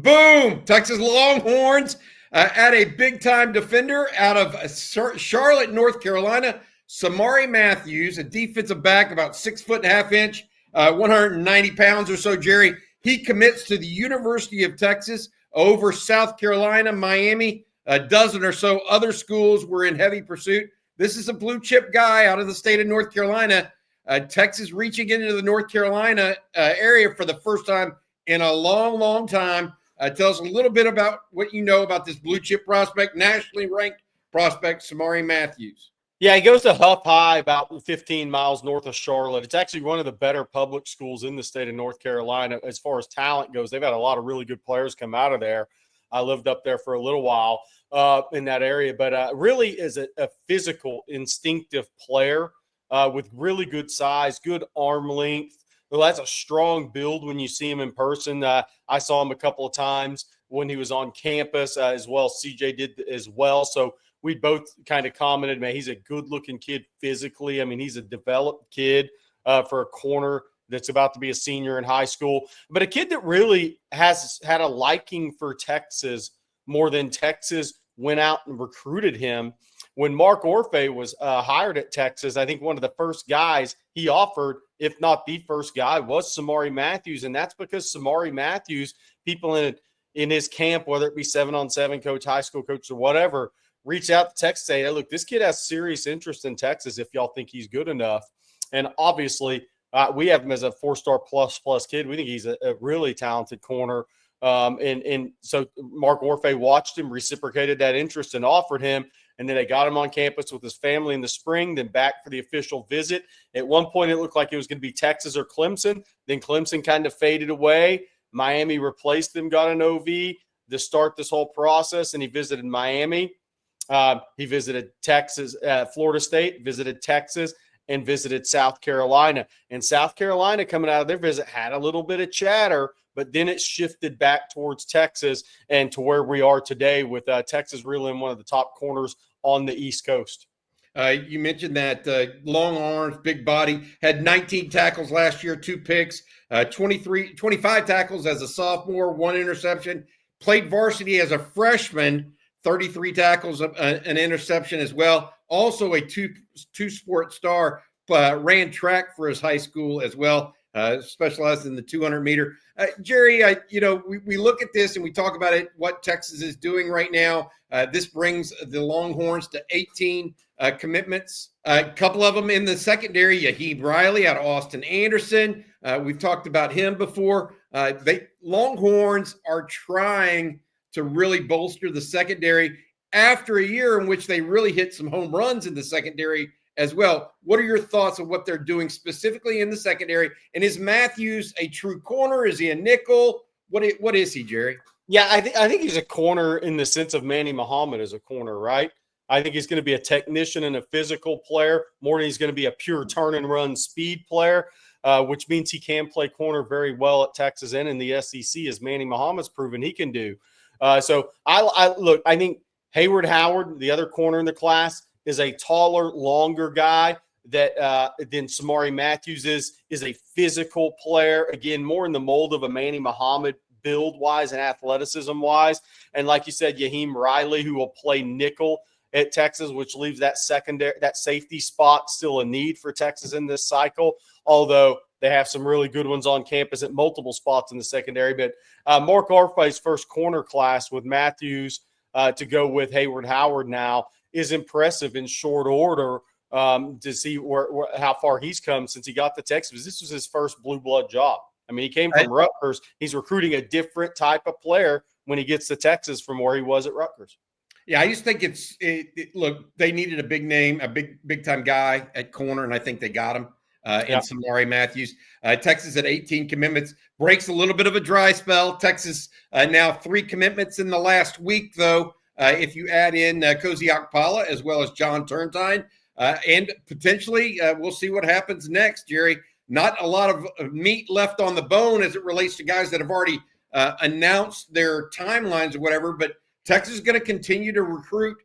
Boom! Texas Longhorns at a big-time defender out of Charlotte, North Carolina, Samari Matthews, a defensive back, about 6'1.5" 190 pounds or so, Gerry. He commits to the University of Texas over South Carolina, Miami. A dozen or so other schools were in heavy pursuit. This is a blue-chip guy out of the state of North Carolina. Texas reaching into the North Carolina area for the first time in a long, long time. Tell us a little bit about what you know about this blue chip prospect, nationally ranked prospect, Samari Matthews. Yeah, he goes to Huff High, about 15 miles north of Charlotte. It's actually one of the better public schools in the state of North Carolina as far as talent goes. They've had a lot of really good players come out of there. I lived up there for a little while in that area, but really is a physical, instinctive player with really good size, good arm length. Well, that's a strong build when you see him in person. I saw him a couple of times when he was on campus as well. CJ did as well. So we both kind of commented, man, he's a good-looking kid physically. I mean, he's a developed kid for a corner that's about to be a senior in high school. But a kid that really has had a liking for Texas more than Texas went out and recruited him. When Mark Orfe was hired at Texas, I think one of the first guys he offered, if not the first guy, was Samari Matthews. And that's because Samari Matthews, people in his camp, whether it be 7-on-7 coach, high school coach, or whatever, reach out to Texas, say, hey, look, this kid has serious interest in Texas if y'all think he's good enough. And obviously, we have him as a 4-star plus kid. We think he's a really talented corner. And so Mark Orfe watched him, reciprocated that interest, and offered him. And then they got him on campus with his family in the spring, then back for the official visit. At one point, it looked like it was going to be Texas or Clemson. Then Clemson kind of faded away. Miami replaced them, got an OV to start this whole process, and he visited Miami. He visited Texas, Florida State, visited Texas, and visited South Carolina. And South Carolina, coming out of their visit, had a little bit of chatter, but then it shifted back towards Texas and to where we are today with Texas really in one of the top corners on the East Coast. You mentioned that long arms, big body, had 19 tackles last year, 2 picks, 25 tackles as a sophomore, 1 interception, played varsity as a freshman, 33 tackles, an interception as well. Also a two-sport star, ran track for his high school as well, specialized in the 200-meter. Gerry, we look at this and we talk about it, what Texas is doing right now. This brings the Longhorns to 18 commitments. A couple of them in the secondary, Yaheem Riley out of Austin Anderson. We've talked about him before. Longhorns are trying to really bolster the secondary after a year in which they really hit some home runs in the secondary as well. What are your thoughts on what they're doing specifically in the secondary? And is Matthews a true corner? Is he a nickel? What is he, Gerry? Yeah, I think he's a corner in the sense of Manny Muhammad as a corner, right? I think he's going to be a technician and a physical player more than he's going to be a pure turn and run speed player, which means he can play corner very well at Texas and in the SEC, as Manny Muhammad's proven he can do. So I think Hayward Howard, the other corner in the class, is a taller, longer guy that than Samari Matthews is a physical player, again, more in the mold of a Manny Muhammad build-wise and athleticism-wise. And like you said, Yaheem Riley, who will play nickel at Texas, which leaves that safety spot still a need for Texas in this cycle, although they have some really good ones on campus at multiple spots in the secondary. But Mark Orfe's first corner class with Matthews to go with Hayward Howard now is impressive in short order to see how far he's come since he got to Texas. This was his first blue blood job. I mean, he came from Rutgers. He's recruiting a different type of player when he gets to Texas from where he was at Rutgers. Yeah, I just think look, they needed a big name, a big-time guy at corner, and I think they got him in Samari Matthews. Texas at 18 commitments, breaks a little bit of a dry spell. Texas now 3 commitments in the last week, though, if you add in Cozy Akpala as well as John Turntine. And potentially we'll see what happens next, Gerry. Not a lot of meat left on the bone as it relates to guys that have already announced their timelines or whatever, but Texas is going to continue to recruit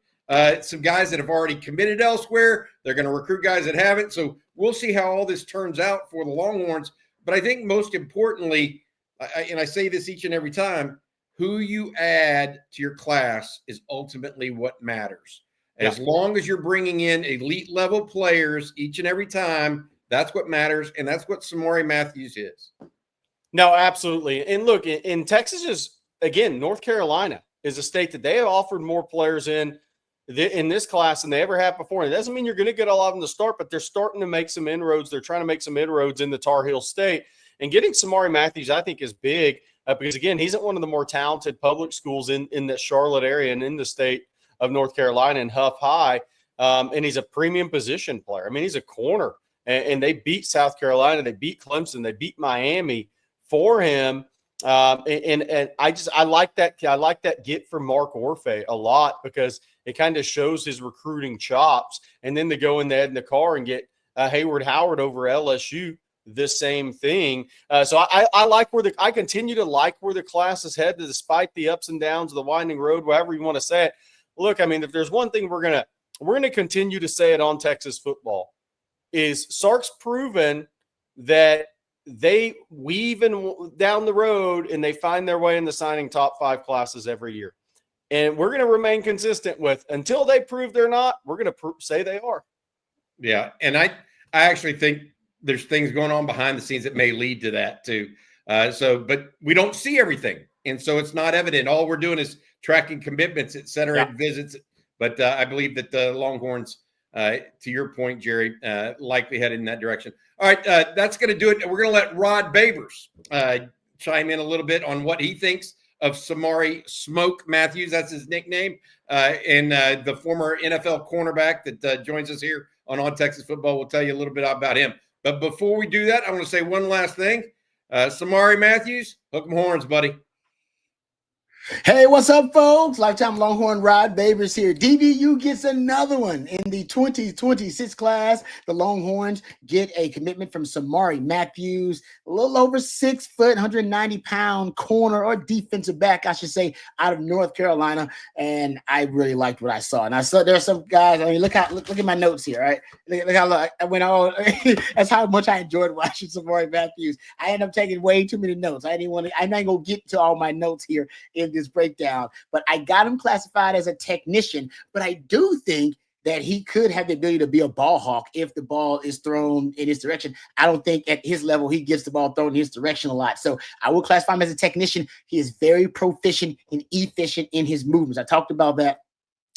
some guys that have already committed elsewhere. They're going to recruit guys that haven't. So we'll see how all this turns out for the Longhorns. But I think most importantly, and I say this each and every time, who you add to your class is ultimately what matters. As long as you're bringing in elite level players each and every time, that's what matters, and that's what Samari Matthews is. No, absolutely. And look, in Texas is, again, North Carolina is a state that they have offered more players in this class than they ever have before. It doesn't mean you're going to get a lot of them to start, but they're starting to make some inroads. They're trying to make some inroads in the Tar Heel State. And getting Samari Matthews, I think, is big because, again, he's at one of the more talented public schools in the Charlotte area and in the state of North Carolina in Huff High. And he's a premium position player. I mean, he's a corner. And they beat South Carolina. They beat Clemson. They beat Miami for him. And I like that. I like that get from Mark Orfe a lot because it kind of shows his recruiting chops. And then to go in the car and get Hayward Howard over LSU, the same thing. So I like I continue to like where the class is headed, despite the ups and downs of the winding road, whatever you want to say it. Look, I mean, if there's one thing we're gonna continue to say it on Texas football is Sark's proven that they weave down the road and they find their way in the signing top 5 classes every year. And we're going to remain consistent with until they prove they're not, we're going to say they are. Yeah. And I actually think there's things going on behind the scenes that may lead to that too. But we don't see everything. And so it's not evident. All we're doing is tracking commitments, et cetera, and visits. But I believe that the Longhorns, to your point, Gerry, likely headed in that direction. All right, that's going to do it. We're going to let Rod Babers chime in a little bit on what he thinks of Samari Smoke Matthews. That's his nickname. And the former NFL cornerback that joins us here on Texas Football will tell you a little bit about him. But before we do that, I want to say one last thing. Samari Matthews, hook 'em horns, buddy. Hey, what's up, folks? Lifetime Longhorn Rod Babers here. DBU gets another one in the 2026 class. The Longhorns get a commitment from Samari Matthews, a little over 6 foot, 190-pound corner or defensive back, I should say, out of North Carolina. And I really liked what I saw. And I saw there are some guys. I mean, look at my notes here, right? Look how I went all. That's how much I enjoyed watching Samari Matthews. I ended up taking way too many notes. I'm not gonna get to all my notes here in this breakdown, but I got him classified as a technician. But I do think that he could have the ability to be a ball hawk if the ball is thrown in his direction. I don't think at his level he gets the ball thrown in his direction a lot. So I will classify him as a technician. He is very proficient and efficient in his movements. I talked about that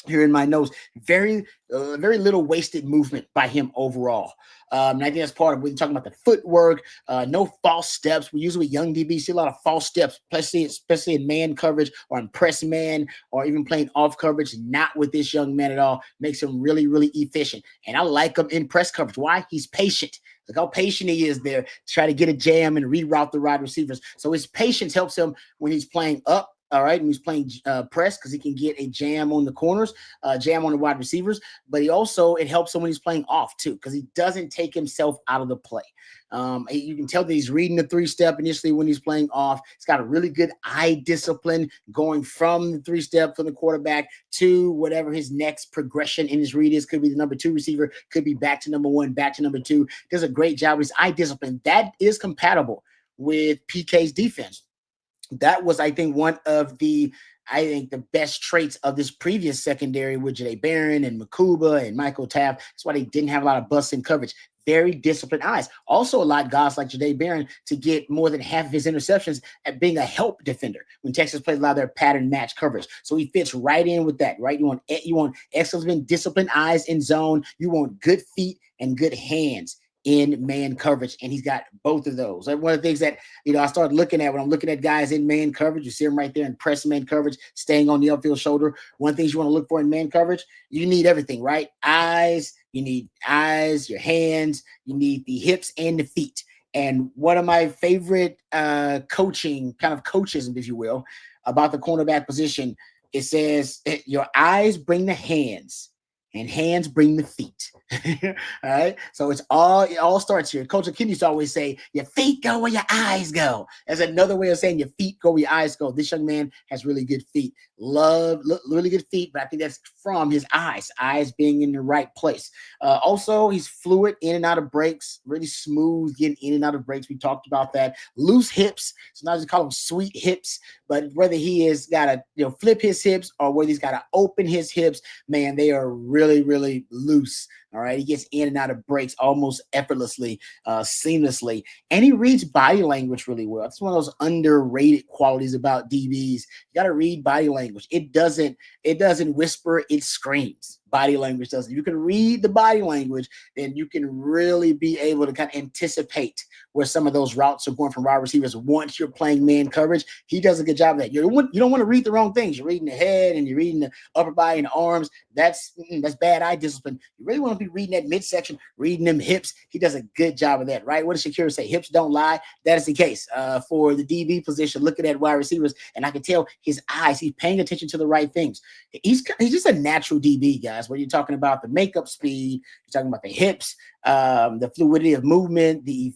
here in my notes. Very little wasted movement by him overall. And I think that's part of when you're talking about the footwork, no false steps. We usually young DBs see a lot of false steps, especially in man coverage or in press man or even playing off coverage. Not with this young man at all. Makes him really, really efficient. And I like him in press coverage. Why? He's patient. Look how patient he is there to try to get a jam and reroute the wide receivers. So his patience helps him when he's playing up. All right, and he's playing press because he can get a jam on the corners, jam on the wide receivers. But it helps him when he's playing off too because he doesn't take himself out of the play. You can tell that he's reading the 3-step initially when he's playing off. He's got a really good eye discipline going from the 3-step from the quarterback to whatever his next progression in his read is. Could be the number 2 receiver, could be back to number 1, back to number 2. Does a great job with his eye discipline. That is compatible with PK's defense. That was, I think, one of the best traits of this previous secondary with Jade Barron and Makuba and Michael Taft. That's why they didn't have a lot of busts in coverage. Very disciplined eyes. Also allowed guys like Jade Barron to get more than half of his interceptions at being a help defender when Texas plays a lot of their pattern match coverage. So he fits right in with that, right? You want excellent disciplined eyes in zone. You want good feet and good hands in man coverage, and he's got both of those. Like one of the things that I started looking at when I'm looking at guys in man coverage, you see them right there in press man coverage, staying on the upfield shoulder. One of the things you want to look for in man coverage, you need everything, right? Eyes, you need eyes, your hands, you need the hips and the feet. And one of my favorite coaches, if you will, about the cornerback position, it says your eyes bring the hands, and hands bring the feet. All right. So it all starts here. Coach Ken used to always say, your feet go where your eyes go. That's another way of saying your feet go where your eyes go. This young man has really good feet. Really good feet, but I think that's from his eyes being in the right place. Also, he's fluid in and out of breaks, really smooth getting in and out of breaks. We talked about that. Loose hips. So not just call them sweet hips, but whether he is got to flip his hips or whether he's got to open his hips, man, they are really, really loose. All right. He gets in and out of breaks almost effortlessly, seamlessly. And he reads body language really well. It's one of those underrated qualities about DBs. You got to read body language. It doesn't whisper, it screams. Body language doesn't. You can read the body language, then you can really be able to kind of anticipate where some of those routes are going from wide receivers once you're playing man coverage. He does a good job of that. You don't want to read the wrong things. You're reading the head and you're reading the upper body and the arms. That's bad eye discipline. You really want to be reading that midsection, reading them hips. He does a good job of that, right? What does Shakira say? Hips don't lie. That is the case for the DB position. Looking at wide receivers, and I can tell his eyes. He's paying attention to the right things. He's just a natural DB, guys. When you're talking about the makeup speed, you're talking about the hips, the fluidity of movement, the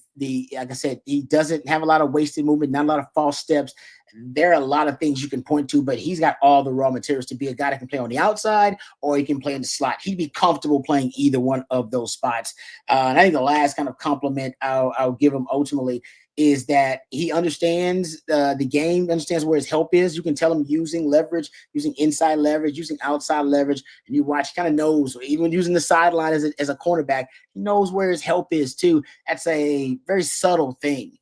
like I said, he doesn't have a lot of wasted movement, not a lot of false steps. There are a lot of things you can point to, but he's got all the raw materials to be a guy that can play on the outside or he can play in the slot. He'd be comfortable playing either one of those spots. And I think the last kind of compliment I'll give him ultimately is that he understands the game, understands where his help is. You can tell him using leverage, using inside leverage, using outside leverage, and you watch, he kind of knows, even using the sideline as a cornerback, he knows where his help is too. That's a very subtle thing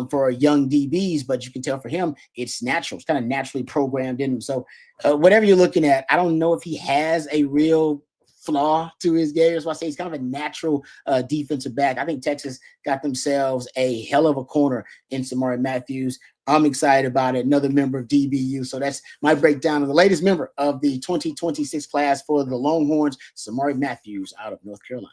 for young DBs, but you can tell for him, it's natural. It's kind of naturally programmed in him. So whatever you're looking at, I don't know if he has a real flaw to his game. That's why I say he's kind of a natural defensive back. I think Texas got themselves a hell of a corner in Samari Matthews. I'm excited about it. Another member of DBU. So that's my breakdown of the latest member of the 2026 class for the Longhorns, Samari Matthews out of North Carolina.